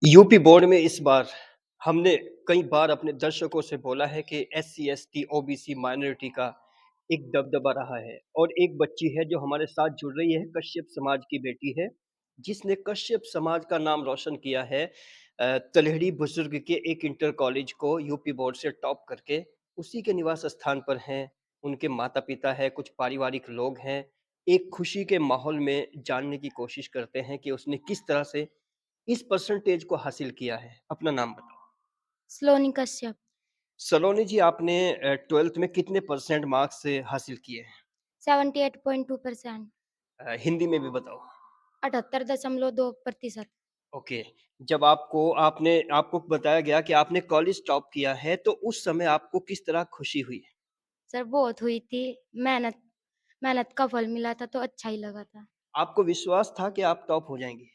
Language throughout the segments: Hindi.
यूपी बोर्ड में इस बार हमने कई बार अपने दर्शकों से बोला है कि एससी, एसटी, ओबीसी माइनॉरिटी का एक दबदबा रहा है और एक बच्ची है जो हमारे साथ जुड़ रही है, कश्यप समाज की बेटी है, जिसने कश्यप समाज का नाम रोशन किया है तलहटी बुजुर्ग के एक इंटर कॉलेज को यूपी बोर्ड से टॉप करके। उसी के निवास स्थान पर हैं, उनके माता-पिता हैं, कुछ पारिवारिक लोग हैं। एक खुशी के माहौल में जानने की कोशिश करते हैं कि उसने किस तरह से इस परसेंटेज को हासिल किया है? अपना नाम बताओ। स्लोनी कश्यप। सलोनी जी आपने 12th में कितने परसेंट मार्क्स से हासिल किए हैं? 78.2%। हिंदी में भी बताओ। 78.2%। ओके, जब आपको बताया गया कि आपने कॉलेज टॉप किया है, तो उस समय आपको किस तरह खुशी हुई? सर बहुत हुई थी, मेहनत मेहनत का फल मिला था तो अच्छा ही लगा था। आपको विश्वास था कि आप टॉप हो जाएँगी?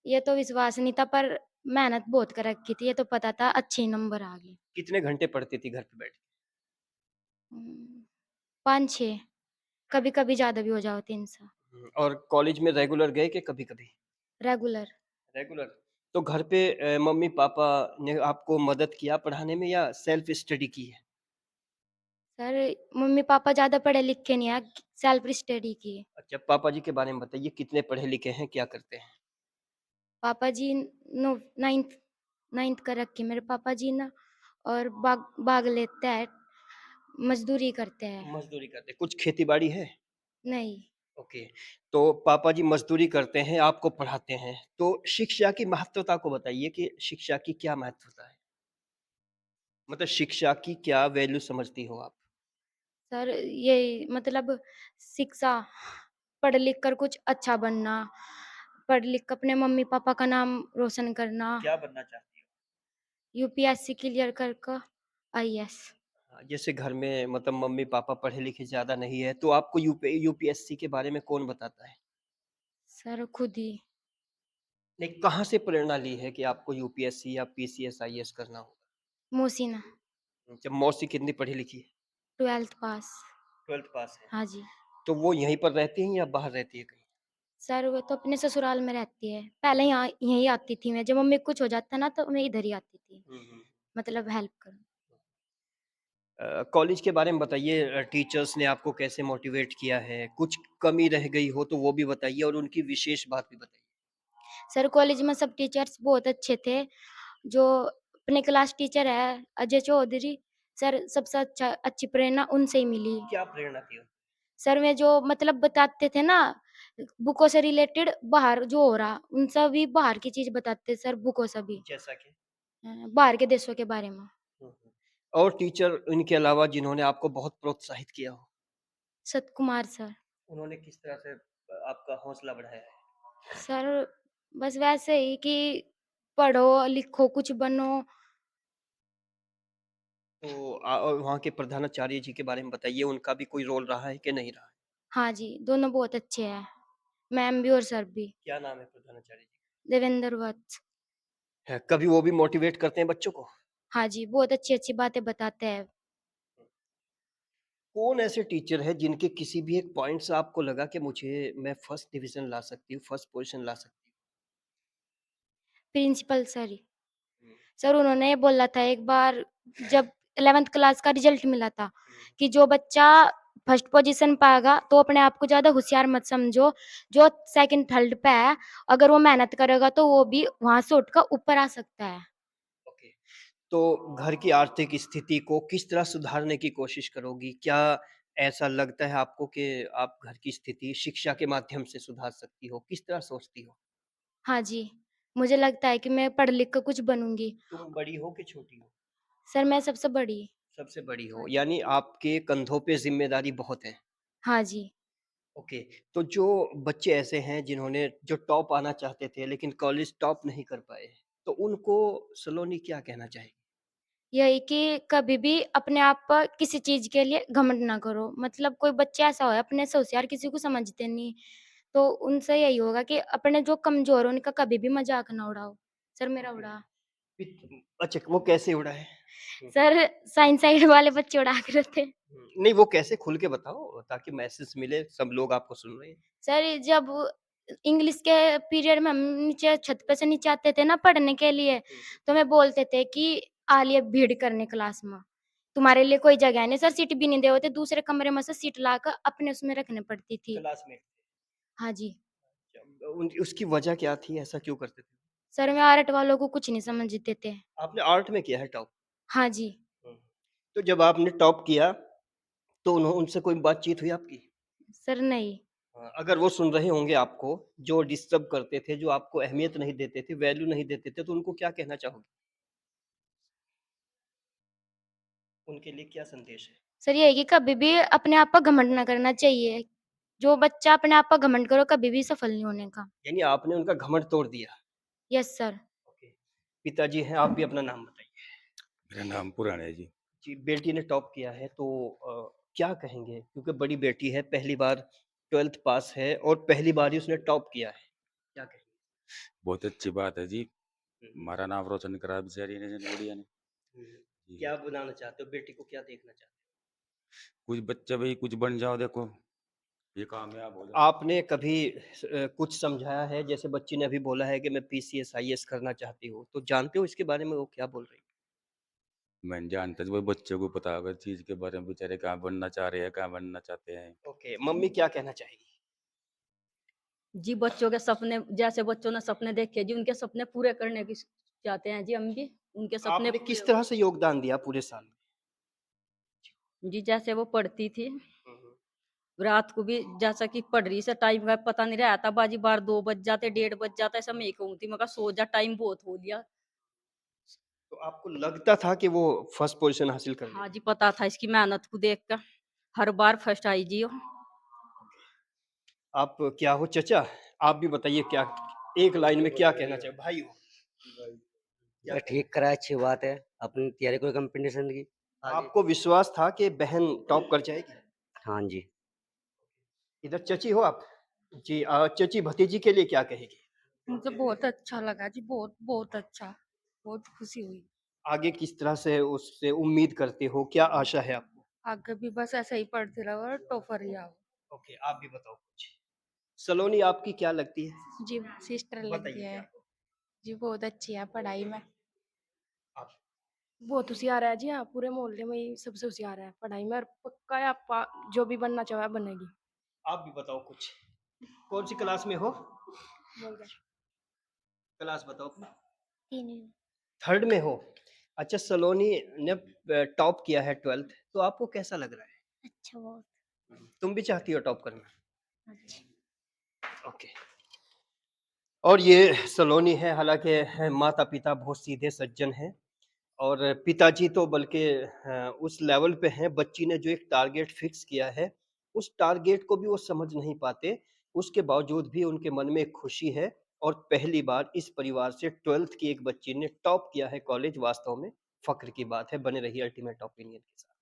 ये तो विश्वास नहीं था पर मेहनत बहुत कर रखी थी, ये तो पता था अच्छे ही नंबर आ गए। कितने घंटे पढ़ती थी घर पे बैठ के? 5-6, कभी-कभी ज़्यादा भी हो जाओ 300। और कॉलेज में रेगुलर गए कि कभी-कभी? रेगुलर। रेगुलर। तो घर पे मम्मी-पापा ने आपको मदद किया पढ़ाने में या सेल्फ स्टडी की है? सर मम्मी-पापा ज़्यादा पढ़े लिखे नहीं हैं, सेल्फ स्टडी की है। अच्छा, पापा जी के बारे में बताइए कितने पढ़े-लिखे हैं, क्या करते हैं? पापा जी नो 9th 9th कर रखी है मेरे पापा जी ना, और बाग बाग लेते हैं, मज़दूरी करते हैं। मज़दूरी करते हैं, कुछ खेती-बाड़ी है? नहीं। ओके, तो पापा जी मज़दूरी करते हैं, आपको पढ़ाते हैं, तो शिक्षा की महत्वता को बताइए कि शिक्षा की क्या महत्वता है? मतलब शिक्षा की क्या वैल्यू समझती हो आप? सर यही मतलब शिक्षा, पढ़ लिख कर कुछ अच्छा बनना, पढ़ लिख कर अपने मम्मी-पापा का नाम रोशन करना, क्या बनना चाहती हो? यूपीएससी क्लियर कर कर आईएएस। हाँ, जैसे घर में मतलब मम्मी-पापा पढ़े-लिखे ज़्यादा नहीं है, तो आपको यूपीएससी के बारे में कौन बताता है? सर खुद ही। नहीं, कहाँ से प्रेरणा ली है कि आपको यूपीएससी या पीसीएस, आईएएस करना होगा? मोहसिना। जब मौसी कितनी पढ़ी-लिखी है? 12th पास। 12th पास है। हाँ जी। तो वो यहीं पर रहती हैं या बाहर रहती है कहीं? सर वो तो अपने ससुराल में रहती है। पहले यहाँ यहीं आती थी मैं, जब मम्मी को कुछ हो जाता ना तो मैं इधर ही आती थी, हुँ, हुँ। मतलब हेल्प करने। कॉलेज के बारे में बताइए टीचर्स ने आपको कैसे मोटिवेट किया है? कुछ कमी रह गई हो तो वो भी बताइए और उनकी विशेष बात भी बताइए। सर कॉलेज में सब टीचर्स बहुत अच्छे थे। जो अपने क्लास टीचर है अजय चौधरी सर, सबसे अच्छी प्रेरणा उनसे ही मिली। क्या प्रेरणा थी? सर में जो मतलब बताते थे ना, बुकों से रिलेटेड बाहर जो हो रहा, उनसे भी बाहर की चीज़ बताते सर, बुकों से भी। जैसा कि? बाहर के देशों के बारे में। हुँ, हुँ। और टीचर इनके अलावा जिन्होंने आपको बहुत प्रोत्साहित किया हो? सतकुमार सर। उन्होंने किस तरह से आपका हौसला बढ़ाया है? सर बस वैसे ही कि पढ़ो, लिखो, कुछ बनो। तो और वहाँ के प्रधानाचार्य जी के बारे में बताइए, उनका भी कोई रोल रहा है कि नहीं रहा है? हाँ जी, दोनों बहुत अच्छे हैं, मैम भी और सर भी। क्या नाम है प्रधानाचार्य जी देवेंद्र वत्स। का? कभी वो भी मोटिवेट करते हैं बच्चों को? हाँ जी, बहुत अच्छी-अच्छी बातें बताते हैं। कौन ऐसे टीचर हैं जिनके किसी भी एक पॉइंट से आपको लगा कि मुझे मैं फर्स्ट डिवीज़न ला सकती हूँ, फर्स्ट पोज़ीशन ला सकती प्रिंसिपल सर ही। हूँ? सर उन्होंने ये बोला था एक बार, जब 11th क्लास का रिजल्ट मिला था, हुँ। कि जो बच्चा फर्स्ट पोजीशन पाएगा तो अपने आप को ज़्यादा होशियार मत समझो, जो सेकंड थर्ड पे है, अगर वो मेहनत करेगा तो वो भी वहाँ से उठकर ऊपर आ सकता है। ओके। तो घर की आर्थिक स्थिति को किस तरह सुधारने की कोशिश करोगी? क्या ऐसा लगता है आपको कि आप घर की स्थिति शिक्षा के माध्यम से सुधार सकती हो? किस तरह सोचती हो? हाँ जी, मुझे लगता है कि मैं पढ़ लिख कर कुछ बनूँगी। तुम बड़ी हो कि छोटी हो? सर मैं सबसे बड़ी। सबसे बड़ी हाँ हो, जी। यानी आपके कंधों पे ज़िम्मेदारी बहुत है। हाँ जी। ओके, तो जो बच्चे ऐसे हैं जिन्होंने जो टॉप आना चाहते थे लेकिन कॉलेज टॉप नहीं कर पाए, तो उनको सलोनी क्या कहना चाहेगी? यही कि कभी भी अपने आप पर किसी चीज़ के लिए घमंड ना करो। मतलब कोई बच्चा ऐसा है अपने से होशियार किसी को समझते नहीं, तो उनसे यही होगा कि अपने जो कमज़ोर हैं उनका कभी भी मज़ाक ना उड़ाओ। सर मेरा ओके। उड़ा। अच्छा, वो कैसे उड़ा है? हुँ, हुँ। सर साइंस साइड वाले बच्चे उड़ा के रखे थे। नहीं वो कैसे खुल के बताओ ताकि मैसेज मिले सब लोग आपको सुन रहे हैं। सर जब इंग्लिश के पीरियड में हम नीचे छत पे से नीचे आते थे ना पढ़ने के लिए, हुँ, हुँ। तो मैं बोलते थे कि आ लिए भीड़ करने क्लास में, तुम्हारे लिए कोई जगह नहीं। सर सीट भी नहीं दे होते, दूसरे कमरे में से सीट लाकर अपने उसमें रखनी पड़ती थी। क्लासमेट थे। हाँ जी। अच्छा, उन उसकी वजह क्या थी? ऐसा क्यों करते थे? सर में आर्ट वालों को कुछ नहीं समझते थे। आपने आर्ट में किया है टॉप? हाँ जी। हुँ। तो जब आपने टॉप किया, तो उनसे कोई बातचीत हुई आपकी? सर नहीं। अगर वो सुन रहे होंगे आपको, जो डिस्टर्ब करते थे, जो आपको अहमियत नहीं देते थे, वैल्यू नहीं देते थे, तो उनको क्या कहना चाहोगे? उनके लिए क्या संदेश है? सर ये है कि कभी भी अपने आप पर घमंड ना करना चाहिए। जो बच्चा अपने आप पर घमंड करो कभी भी सफल नहीं होने का। यानी आपने उनका घमंड तोड़ दिया। Yes sir. ओके। पिताजी हैं, आप भी अपना नाम बताइए। मेरा नाम पुराण है जी। जी, बेटी ने टॉप किया है तो क्या कहेंगे? क्योंकि बड़ी बेटी है, पहली बार 12th पास है और पहली बार ही उसने टॉप किया है। क्या कहेंगे? बहुत अच्छी बात है जी। हुँ, हमारा नाम रोशन करा बेचारी ने जन गुड़िया ने। हुँ। जी। क्या बनाना चाहते हो? बेटी को क्या देखना चाहते हो? कुछ बच्चा भाई कुछ बन जाओ देखो, ये कामयाब हो जाओ। आपने कभी कुछ समझाया है? जैसे बच्ची ने अभी बोला है कि मैं पीसीएस, आईएएस करना चाहती हूँ, तो जानते हो इसके बारे में वो क्या बोल रही है? मैं नहीं जानता जी, वो बच्चे को पता होगा चीज़ के बारे में बेचारे कहाँ बनना चाह रहे हैं, कहाँ बनना चाहते हैं। ओके, मम्मी क्या कहना चाहेगी? जी, बच्चों के सपने जैसे बच्चों ने सपने देखे जी, उनके सपने पूरे करने की चाहते हैं जी हम भी, उनके सपने आपने पूरे किस हो। तरह से योगदान दिया पूरे साल में? जी, जैसे वो पढ़ती थी, हुँ, हुँ। रात को भी जैसा कि पढ़ रही से टाइम का पता नहीं रहता, बाजी बार 2 बज जाते, 1:30 बज जाता, ऐसा मैं कहूँ थी, मैं कहा सो जा टाइम बहुत हो लिया। तो आपको लगता था कि वो फर्स्ट पोज़ीशन हासिल कर हाँ लेगी? जी, पता था इसकी मेहनत को देख कर, हर बार फर्स्ट आई जी वो। आप क्या हो चचा? आप भी बताइए क्या एक लाइन में क्या कहना चाहे भाई हो? क्या ये कहना ठीक करा अच्छी बात है, अपनी तैयारी करो कंपटीशन की। आगे आपको विश्वास था कि बहन टॉप कर जाएगी? हाँ जी। इधर चची हो आप? जी चची भतीजी के लिए क्या कहेगी? मुझे बहुत अच्छा लगा जी, बहुत बहुत अच्छा, बहुत खुशी हुई। आगे किस तरह से उससे उम्मीद करते हो? क्या आशा है आपको? आगे भी बस ऐसे ही पढ़ते रहो और टॉपर ही आओ। ओके, आप भी बताओ कुछ। सलोनी आपकी क्या लगती है? जी, सिस्टर लगती बताइए है। क्या? जी, बहुत अच्छी है पढ़ाई में। आप बहुत होशियार है जी, हाँ, पूरे मोहल्ले में ही सबसे होशियार है पढ़ाई में और पक्का है आप जो भी बनना चाहो आप बनेगी। आप भी बताओ कुछ। कौन सी क्लास में हो? बोल दे। क्लास बताओ अपनी। 3 3rd में हो? अच्छा सलोनी ने टॉप किया है 12th तो आपको कैसा लग रहा है? अच्छा बहुत तुम भी चाहती हो टॉप करना? अच्छा। ओके। और ये सलोनी है हालाँकि माता-पिता बहुत सीधे सज्जन हैं और पिताजी तो बल्कि उस लेवल पे हैं बच्ची ने जो एक टारगेट फिक्स किया है, उस टारगेट को भी वो समझ नहीं पाते। उसके बावजूद भी उनके मन में एक खुशी है और पहली बार इस परिवार से 12th की एक बच्ची ने टॉप किया है कॉलेज वास्तव में फ़ख्र की बात है। बने रहिए अल्टीमेट ओपिनियन के साथ।